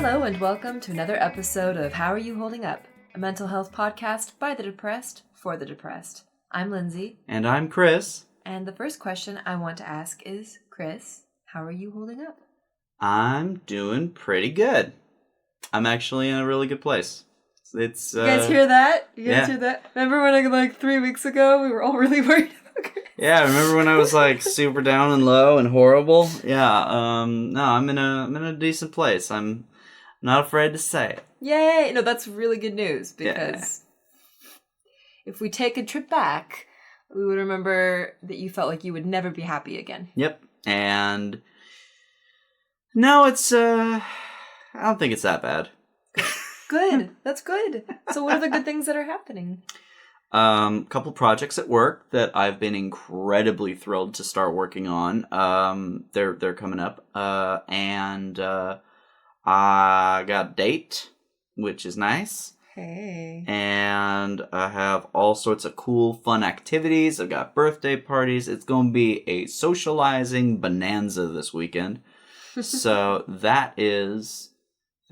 Hello and welcome to another episode of How Are You Holding Up? A mental health podcast by the depressed for the depressed. I'm Lindsey. And I'm Chris. And the first question I want to ask is, Chris, how are you holding up? I'm doing pretty good. I'm actually in a really good place. It's You guys hear that? Yeah. Hear that? Remember when 3 weeks ago we were all really worried about Chris? Yeah, remember when I was super down and low and horrible? Yeah, no, I'm in a decent place. I'm not afraid to say it. Yay! No, that's really good news because if we take a trip back, we would remember that you felt like you would never be happy again. Yep. And no, it's I don't think it's that bad. Good. That's good. So what are the good things that are happening? Couple projects at work that I've been incredibly thrilled to start working on. They're coming up. And I got a date, which is nice. Hey. And I have all sorts of cool, fun activities. I've got birthday parties. It's going to be a socializing bonanza this weekend. So that is...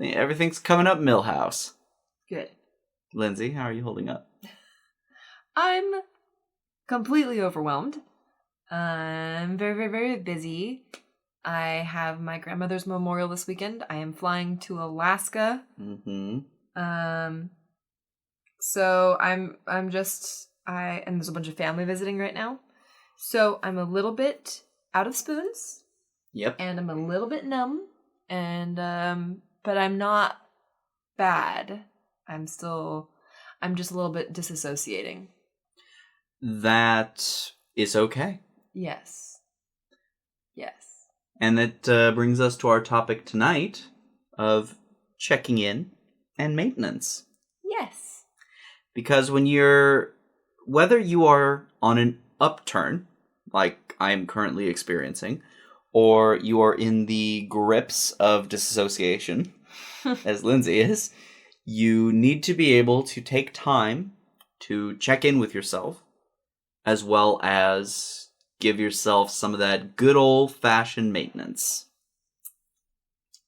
everything's coming up Millhouse. Good. Lindsay, how are you holding up? I'm completely overwhelmed. I'm very, very, very busy. I have my grandmother's memorial this weekend. I am flying to Alaska. Mm-hmm. So and there's a bunch of family visiting right now. So I'm a little bit out of spoons. Yep. And I'm a little bit numb. And, but I'm not bad. I'm just a little bit disassociating. That is okay. Yes. Yes. And that brings us to our topic tonight of checking in and maintenance. Yes. Because whether you are on an upturn, like I am currently experiencing, or you are in the grips of disassociation, as Lindsay is, you need to be able to take time to check in with yourself, as well as give yourself some of that good old-fashioned maintenance.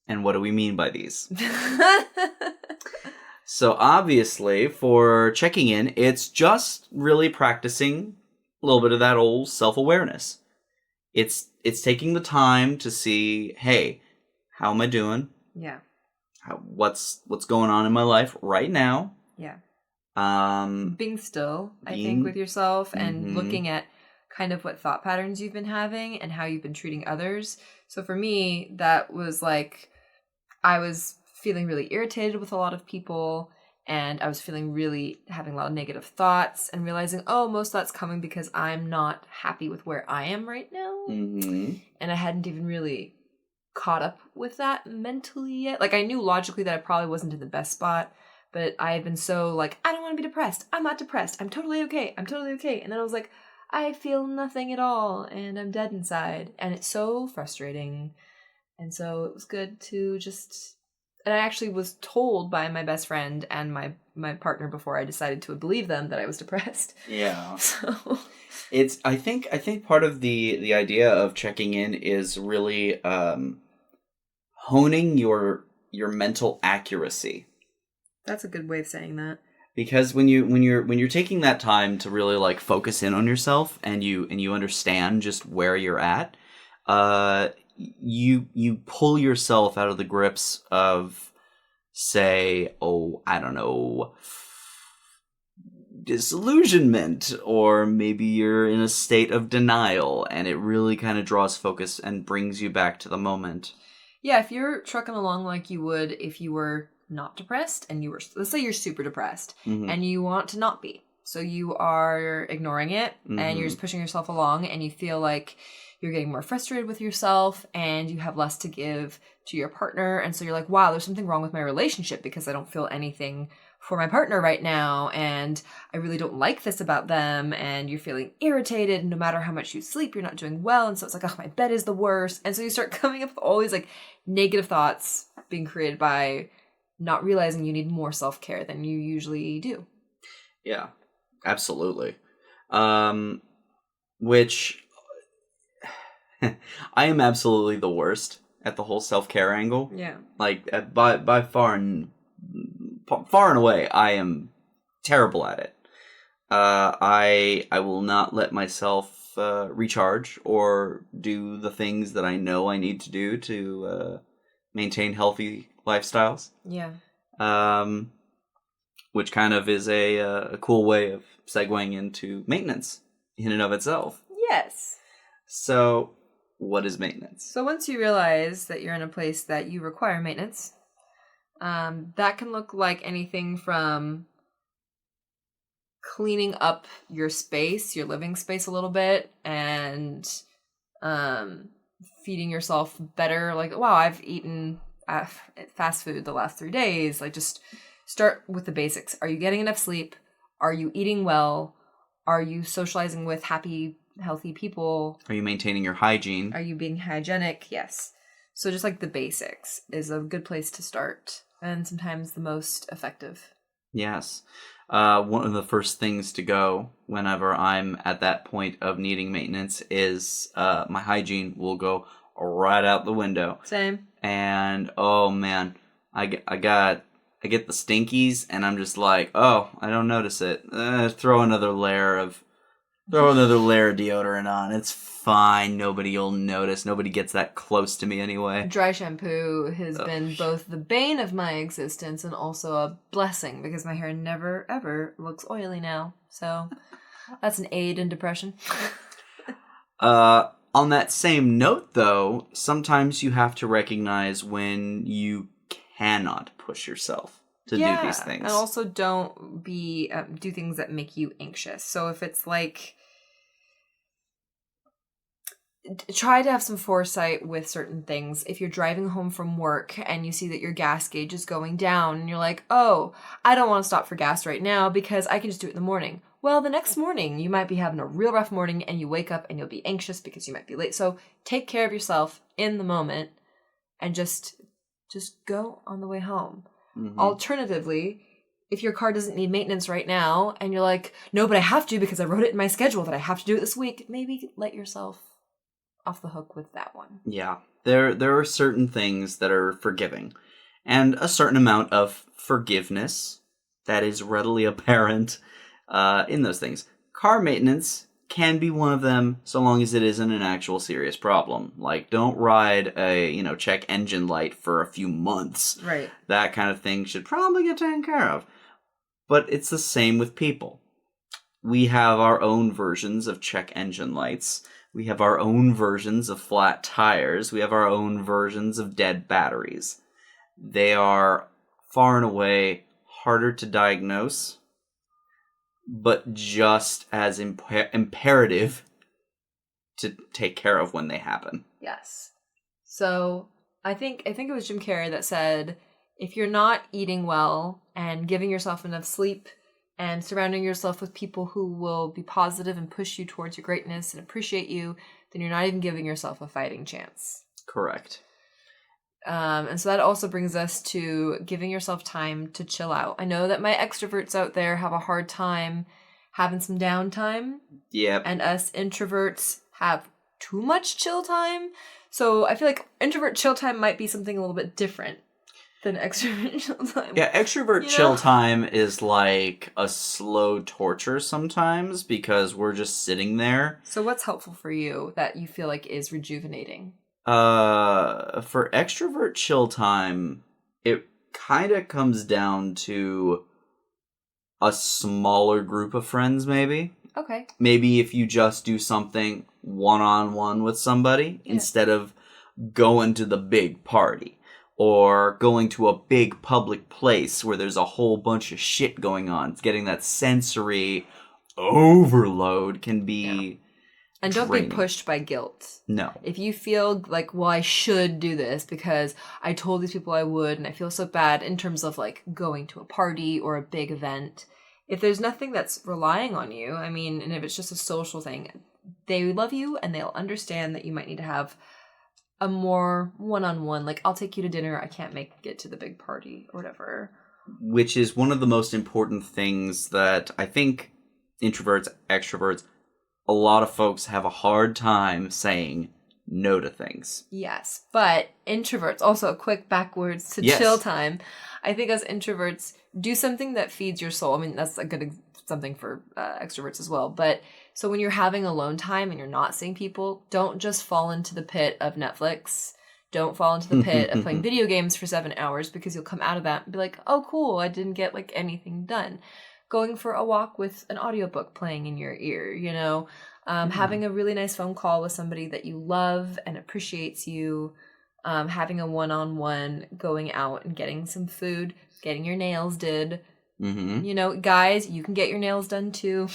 And what do we mean by these? So obviously, for checking in, it's just really practicing a little bit of that old self-awareness. It's taking the time to see, hey, how am I doing? Yeah. What's going on in my life right now? Yeah. Being still, I think, with yourself and looking at kind of what thought patterns you've been having and how you've been treating others. So for me, that was I was feeling really irritated with a lot of people, and I was having a lot of negative thoughts and realizing, most of that's coming because I'm not happy with where I am right now. Mm-hmm. And I hadn't even really caught up with that mentally yet. I knew logically that I probably wasn't in the best spot, but I had been so I don't want to be depressed. I'm not depressed. I'm totally okay. I'm totally okay. And then I was like, I feel nothing at all, and I'm dead inside. And it's so frustrating. And so it was good to and I actually was told by my best friend and my partner before I decided to believe them that I was depressed. Yeah. So I think part of the idea of checking in is really honing your mental accuracy. That's a good way of saying that. Because when you're taking that time to really focus in on yourself and you understand just where you're at, you pull yourself out of the grips of, say, I don't know, disillusionment, or maybe you're in a state of denial, and it really kind of draws focus and brings you back to the moment. Yeah, if you're trucking along like you would if you were not depressed, and let's say you're super depressed, and you want to not be. So you are ignoring it, and you're just pushing yourself along, and you feel like you're getting more frustrated with yourself, and you have less to give to your partner, and so you're like, wow, there's something wrong with my relationship because I don't feel anything for my partner right now, and I really don't like this about them, and you're feeling irritated, and no matter how much you sleep, you're not doing well, and so it's my bed is the worst, and so you start coming up with all these negative thoughts being created by not realizing you need more self-care than you usually do. Yeah, absolutely. Which I am absolutely the worst at the whole self-care angle. Yeah. Like, by far and away, I am terrible at it. I will not let myself recharge or do the things that I know I need to do to maintain healthy lifestyles. Yeah. Which kind of is a cool way of segueing into maintenance in and of itself. Yes. So, what is maintenance? So once you realize that you're in a place that you require maintenance, that can look like anything from cleaning up your space, your living space a little bit, and feeding yourself better. Like, wow, I've eaten fast food the last 3 days. Like, just start with the basics. Are you getting enough sleep? Are you eating well? Are you socializing with happy, healthy people? Are you maintaining your hygiene? Are you being hygienic? Yes. So just like the basics is a good place to start, and sometimes the most effective. Yes. One of the first things to go whenever I'm at that point of needing maintenance is my hygiene will go right out the window. Same. And oh man, I get the stinkies, and I'm just like, oh, I don't notice it. Throw another layer of deodorant on. It's fine. Nobody will notice. Nobody gets that close to me anyway. Dry shampoo has been both the bane of my existence and also a blessing because my hair never, ever looks oily now. So that's an aid in depression. On that same note, though, sometimes you have to recognize when you cannot push yourself to do these things. And also don't do things that make you anxious. So if it's like, try to have some foresight with certain things. If you're driving home from work and you see that your gas gauge is going down and you're like, oh, I don't want to stop for gas right now because I can just do it in the morning. Well, the next morning you might be having a real rough morning and you wake up and you'll be anxious because you might be late. So take care of yourself in the moment and just go on the way home. Mm-hmm. Alternatively, if your car doesn't need maintenance right now and you're like, no, but I have to because I wrote it in my schedule that I have to do it this week, maybe let yourself off the hook with that one. Yeah. There are certain things that are forgiving, and a certain amount of forgiveness that is readily apparent in those things. Car maintenance can be one of them, so long as it isn't an actual serious problem. Like, don't ride a, check engine light for a few months. Right. That kind of thing should probably get taken care of. But it's the same with people. We have our own versions of check engine lights. We have our own versions of flat tires. We have our own versions of dead batteries. They are far and away harder to diagnose, but just as imperative to take care of when they happen. Yes. So I think it was Jim Carrey that said, if you're not eating well and giving yourself enough sleep and surrounding yourself with people who will be positive and push you towards your greatness and appreciate you, then you're not even giving yourself a fighting chance. Correct. And so that also brings us to giving yourself time to chill out. I know that my extroverts out there have a hard time having some downtime. Yep. And us introverts have too much chill time. So I feel like introvert chill time might be something a little bit different than extrovert chill time. Yeah, extrovert chill time is like a slow torture sometimes because we're just sitting there. So what's helpful for you that you feel like is rejuvenating? For extrovert chill time, it kind of comes down to a smaller group of friends, maybe. Okay. Maybe if you just do something one-on-one with somebody instead of going to the big party. Or going to a big public place where there's a whole bunch of shit going on. Getting that sensory overload can be And don't draining. be pushed by guilt. No. If you feel like, well, I should do this because I told these people I would and I feel so bad in terms of like going to a party or a big event. If there's nothing that's relying on you, I mean, and if it's just a social thing, they love you and they'll understand that you might need to have a more one-on-one, like, I'll take you to dinner, I can't make it to the big party, or whatever. Which is one of the most important things that I think introverts, extroverts, a lot of folks have a hard time saying no to things. Yes, but introverts, also a quick backwards to chill time. I think as introverts, do something that feeds your soul. I mean, that's a good something for extroverts as well. But so when you're having alone time and you're not seeing people, don't just fall into the pit of Netflix. Don't fall into the pit of playing video games for 7 hours, because you'll come out of that and be like, oh, cool, I didn't get like anything done. Going for a walk with an audiobook playing in your ear, you know, having a really nice phone call with somebody that you love and appreciates you, having a one-on-one, going out and getting some food, getting your nails did. You know, guys, you can get your nails done too.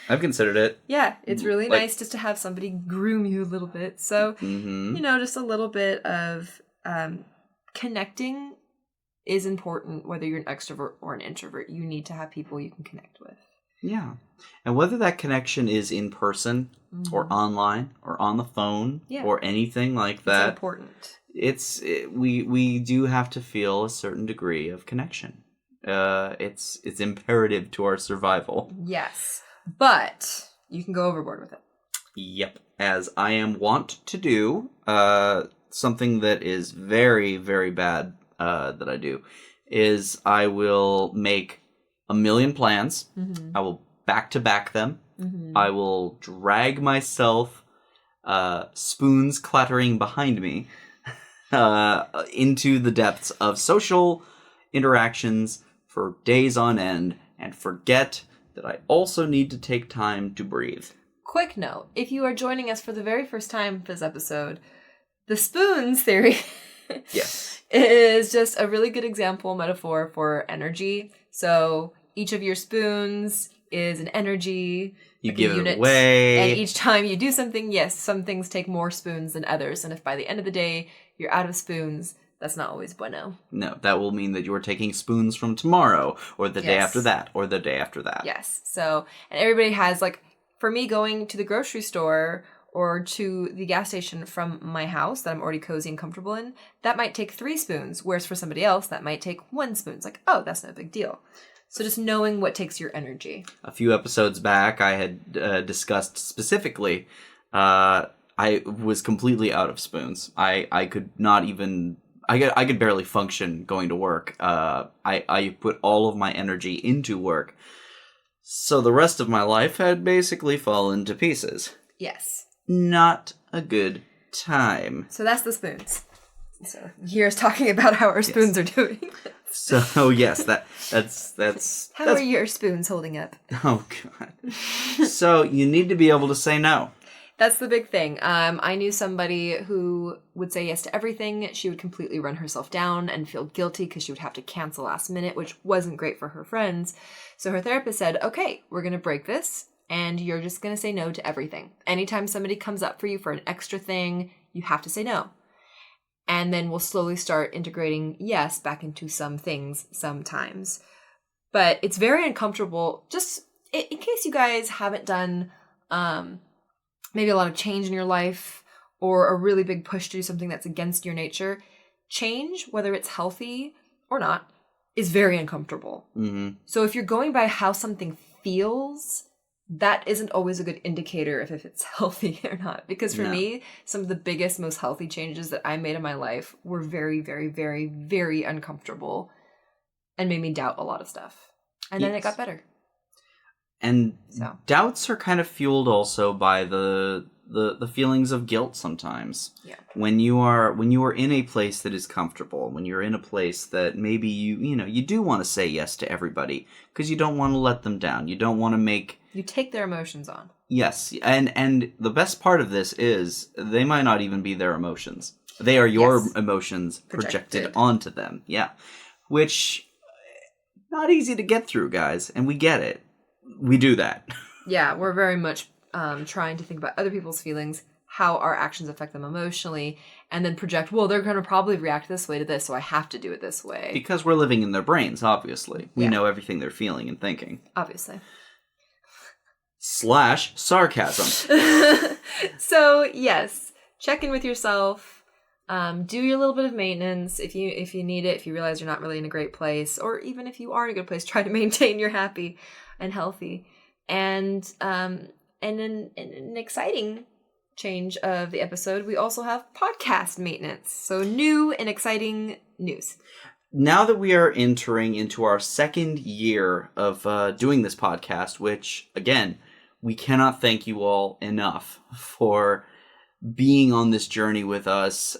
I've considered it. Yeah, it's really nice just to have somebody groom you a little bit. So, you know, just a little bit of connecting is important, whether you're an extrovert or an introvert. You need to have people you can connect with. Yeah. And whether that connection is in person or online or on the phone or anything like that. It's important. We do have to feel a certain degree of connection. It's imperative to our survival. Yes. But you can go overboard with it. Yep. As I am wont to do, something that is very, very bad that I do is I will make a million plans. I will back-to-back them. I will drag myself, spoons clattering behind me, into the depths of social interactions for days on end, and forget that I also need to take time to breathe. Quick note, if you are joining us for the very first time for this episode, the spoons theory is just a really good example, metaphor for energy. So each of your spoons is an energy. You give it away. And each time you do something, yes, some things take more spoons than others. And if by the end of the day you're out of spoons, that's not always bueno. No, that will mean that you're taking spoons from tomorrow, or the day after that, or the day after that. Yes. So, and everybody has, like, for me, going to the grocery store or to the gas station from my house that I'm already cozy and comfortable in, that might take 3 spoons, whereas for somebody else, that might take 1 spoon. It's like, oh, that's no big deal. So just knowing what takes your energy. A few episodes back, I had discussed specifically, I was completely out of spoons. I could not even... I could barely function going to work. I put all of my energy into work. So the rest of my life had basically fallen to pieces. Yes. Not a good time. So that's the spoons. So here's talking about how our spoons are doing. So yes, that's How are your spoons holding up? Oh God. So you need to be able to say no. That's the big thing. I knew somebody who would say yes to everything. She would completely run herself down and feel guilty because she would have to cancel last minute, which wasn't great for her friends. So her therapist said, okay, we're going to break this and you're just going to say no to everything. Anytime somebody comes up for you for an extra thing, you have to say no. And then we'll slowly start integrating yes back into some things sometimes. But it's very uncomfortable. Just in case you guys haven't done... maybe a lot of change in your life or a really big push to do something that's against your nature, change, whether it's healthy or not, is very uncomfortable. So if you're going by how something feels, that isn't always a good indicator if it's healthy or not. Because for me, some of the biggest, most healthy changes that I made in my life were very, very, very, very uncomfortable and made me doubt a lot of stuff. And then it got better. And doubts are kind of fueled also by the feelings of guilt sometimes. Yeah. When you are in a place that is comfortable, when you're in a place that maybe you do want to say yes to everybody because you don't want to let them down. You don't want to make... You take their emotions on. Yes. And the best part of this is they might not even be their emotions. They are your emotions projected onto them. Yeah. Which, not easy to get through, guys. And we get it. We do that. Yeah, we're very much trying to think about other people's feelings, how our actions affect them emotionally, and then project, well, they're going to probably react this way to this, so I have to do it this way. Because we're living in their brains, obviously. We know everything they're feeling and thinking. Obviously. / sarcasm. So, yes, check in with yourself. Do your little bit of maintenance if you need it, if you realize you're not really in a great place, or even if you are in a good place, try to maintain you're happy and healthy. And an exciting change of the episode, we also have podcast maintenance. So new and exciting news. Now that we are entering into our second year of doing this podcast, which, again, we cannot thank you all enough for being on this journey with us.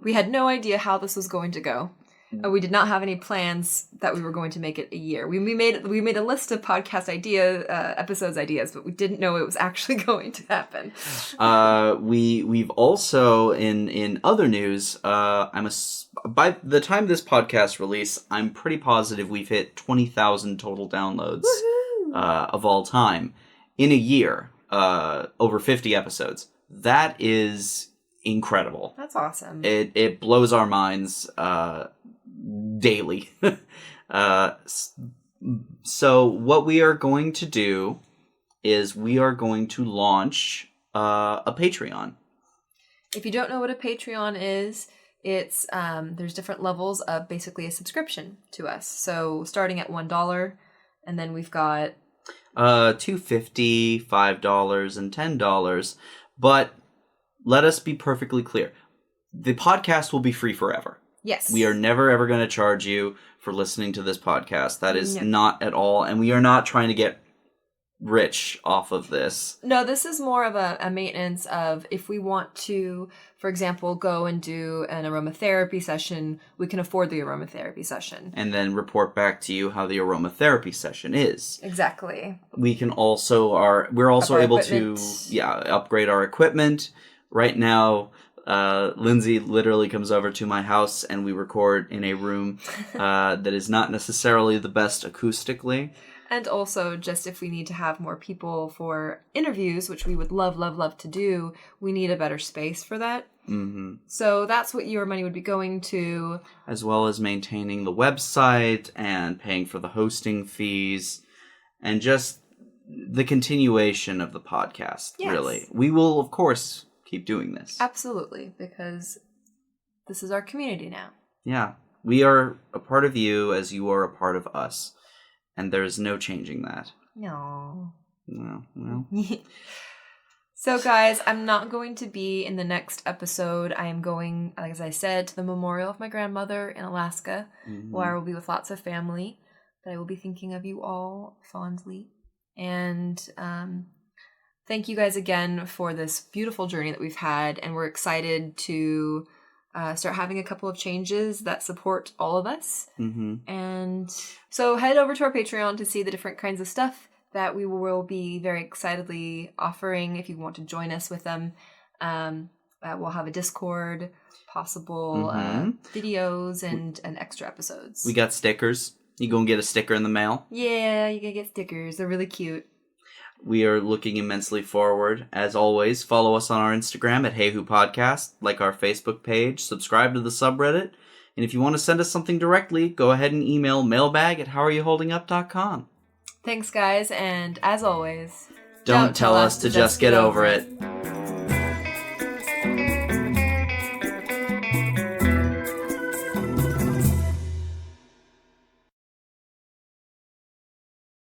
We had no idea how this was going to go. We did not have any plans that we were going to make it a year. We made a list of podcast episodes ideas, but we didn't know it was actually going to happen. We've also in other news. By the time this podcast release, I'm pretty positive we've hit 20,000 total downloads of all time in a year. Over 50 episodes. That is incredible. That's awesome. It blows our minds. Daily. So what we are going to do is we are going to launch a Patreon. If you don't know what a Patreon is, it's there's different levels of basically a subscription to us. So starting at $1, and then we've got $2.50, $5, and $10. But let us be perfectly clear. The podcast will be free forever. Yes. We are never, ever going to charge you for listening to this podcast. That is not at all. And we are not trying to get rich off of this. No, this is more of a maintenance of if we want to, for example, go and do an aromatherapy session, we can afford the aromatherapy session. And then report back to you how the aromatherapy session is. Exactly. We can also, we're also able to upgrade our equipment. Right now, Lindsey literally comes over to my house and we record in a room that is not necessarily the best acoustically. And also, just if we need to have more people for interviews, which we would love, love, love to do, we need a better space for that. Mm-hmm. So that's what your money would be going to. As well as maintaining the website and paying for the hosting fees and just the continuation of the podcast, really. We will, of course, keep doing this. Absolutely, because this is our community now. Yeah. We are a part of you as you are a part of us. And there's no changing that. No. Well. So, guys, I'm not going to be in the next episode. I am going, as I said, to the memorial of my grandmother in Alaska, where I will be with lots of family. But I will be thinking of you all fondly. And thank you guys again for this beautiful journey that we've had. And we're excited to start having a couple of changes that support all of us. Mm-hmm. And so head over to our Patreon to see the different kinds of stuff that we will be very excitedly offering if you want to join us with them. We'll have a Discord, possible videos, and extra episodes. We got stickers. You go and get a sticker in the mail? Yeah, you can get stickers. They're really cute. We are looking immensely forward. As always, follow us on our Instagram at HAYHU Podcast, like our Facebook page, subscribe to the subreddit, and if you want to send us something directly, go ahead and email mailbag@howareyoholdingup.com. Thanks, guys, and as always, don't tell us to just get over it.